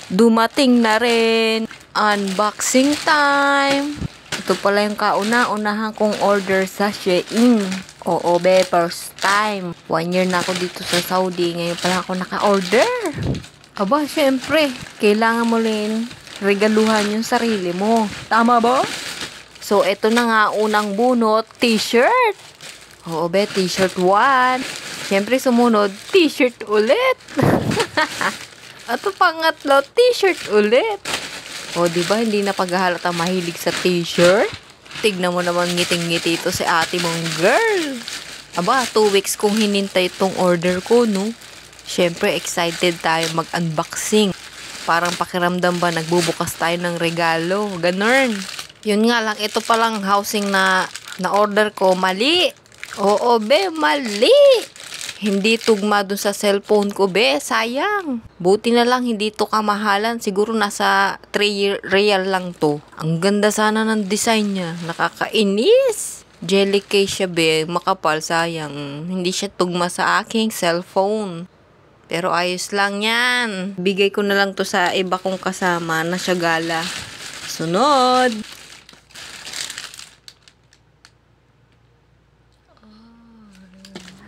Dumating na rin. Unboxing time. Ito pala yung kauna-unahan kong order sa Shein. Oo, be, first time. 1 year na ako dito sa Saudi. Ngayon pala ako naka-order. Aba, syempre, kailangan mo rin regaluhan yung sarili mo. Tama ba? So, ito na nga, unang bunot, t-shirt. Oo, be, t-shirt 1. Syempre, sumunod, t-shirt ulit. At pangatlo, t-shirt ulit. O, diba, hindi na paghahalata mahilig sa t-shirt? Tignan mo naman ngiting-ngiti ito si ate mong girl. Aba, 2 weeks kong hinintay itong order ko, no? Syempre, excited tayo mag-unboxing. Parang pakiramdam ba, nagbubukas tayo ng regalo. Ganun. Yun nga lang, ito palang housing na order ko, mali. Oo, be, mali. Hindi tugma dun sa cellphone ko, be. Sayang. Buti na lang hindi to kamahalan. Siguro nasa 3 real lang to. Ang ganda sana ng design niya. Nakakainis. Jelly case siya, be. Makapal, sayang. Hindi siya tugma sa aking cellphone. Pero ayos lang yan. Bigay ko na lang to sa iba kong kasama na syagala. Sunod.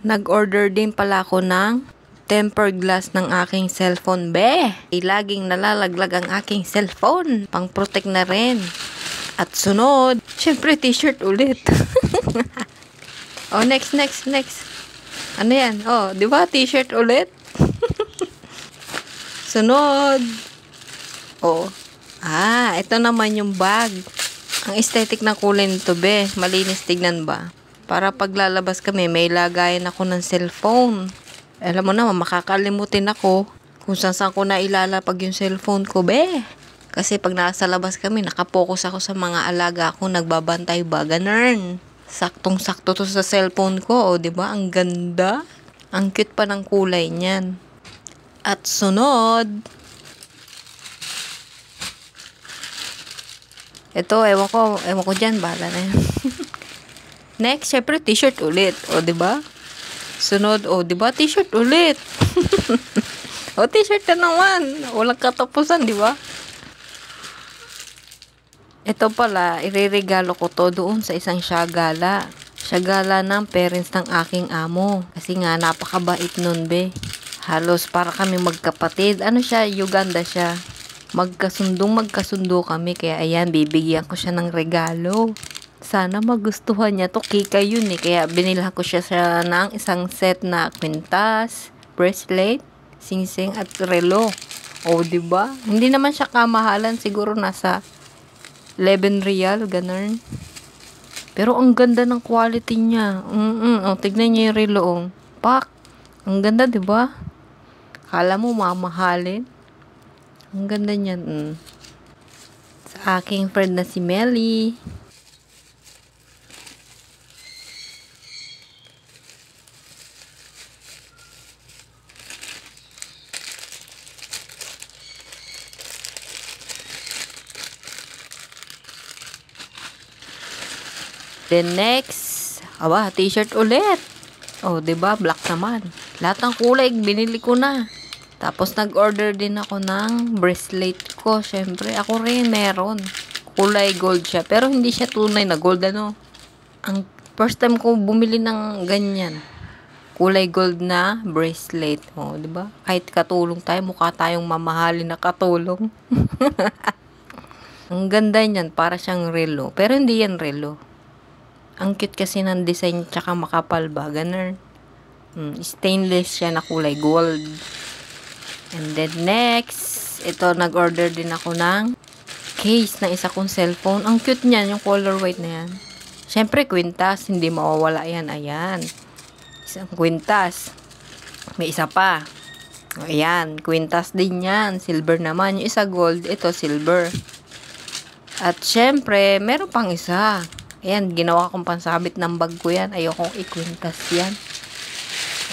Nag-order din pala ako ng tempered glass ng aking cellphone, be. Laging nalalaglag ang aking cellphone. Pang-protect na rin. At sunod, syempre t-shirt ulit. Oh, next. Ano yan? Oh, di ba t-shirt ulit? Sunod. Oh. Ito naman yung bag. Ang aesthetic na kulay nito, be. Malinis, tignan ba? Para paglalabas kami, may lagayan ako ng cellphone. Alam mo naman, makakalimutin ako kung saan ko na ilalapag yung cellphone ko, be. Kasi pag nasa labas kami, nakapokus ako sa mga alaga ko, nagbabantay ba, ganun. Saktong-sakto to sa cellphone ko, di ba? Ang ganda. Ang cute pa ng kulay niyan. At sunod, ito, ewan ko dyan, bahala na yan. Next, syempre, t-shirt ulit. O, diba? Sunod, o, diba? T-shirt ulit. O, t-shirt na naman. Walang katapusan, diba? Ito pala, ireregalo ko to doon sa isang syagala. Syagala ng parents ng aking amo. Kasi nga, napakabait nun, be. Halos para kami magkapatid. Ano siya? Uganda siya. Magkasundo kami. Kaya, ayan, bibigyan ko siya ng regalo. Sana magustuhan niya to. Kika yun eh. Kaya binilhan ko siya ng isang set na kwintas, bracelet, singsing at relo. O, diba? Hindi naman siya kamahalan. Siguro nasa 11 real, ganun. Pero ang ganda ng quality niya. O, tignan niyo yung relo. Pak! Ang ganda, diba? Kala mo mamahalin. Ang ganda niyan. Sa aking friend na si Melly. Then next, t-shirt ulit. Oh, 'di ba? Black naman. Lahat ng kulay binili ko na. Tapos nag-order din ako ng bracelet ko. Syempre, ako rin meron. Kulay gold siya, pero hindi siya tunay na gold, ano. Ang first time ko bumili ng ganyan. Kulay gold na bracelet. Oh, 'di ba? Kahit katulong tayo, mukha tayong mamahalin na katulong. Ang ganda niyan, para siyang relo. Pero hindi yan relo. Ang cute kasi ng design, tsaka makapal ba, ganun. Stainless siya na kulay gold. And then next, ito nag-order din ako ng case na isa kong cellphone. Ang cute niyan, yung color white na yan. Syempre, kwintas, hindi mawawala yan. Ayan. Isang kwintas. May isa pa. Ayan, kwintas din yan. Silver naman. Yung isa gold, ito silver. At syempre, meron pang isa. Ayan, ginawa kong pansabit ng bag ko yan. Ayokong ikwintas yan.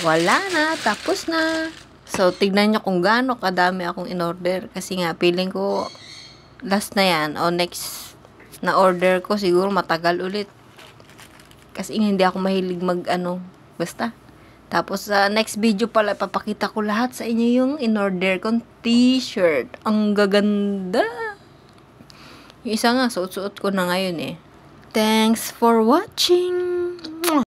Wala na, tapos na. So, tignan nyo kung gaano kadami akong in-order. Kasi nga, feeling ko, last na yan. O next na order ko, siguro matagal ulit. Kasi hindi ako mahilig basta, Tapos sa next video pala, papakita ko lahat sa inyo yung in-order kong t-shirt. Ang gaganda! Yung isa nga, suot-suot ko na ngayon eh. Thanks for watching!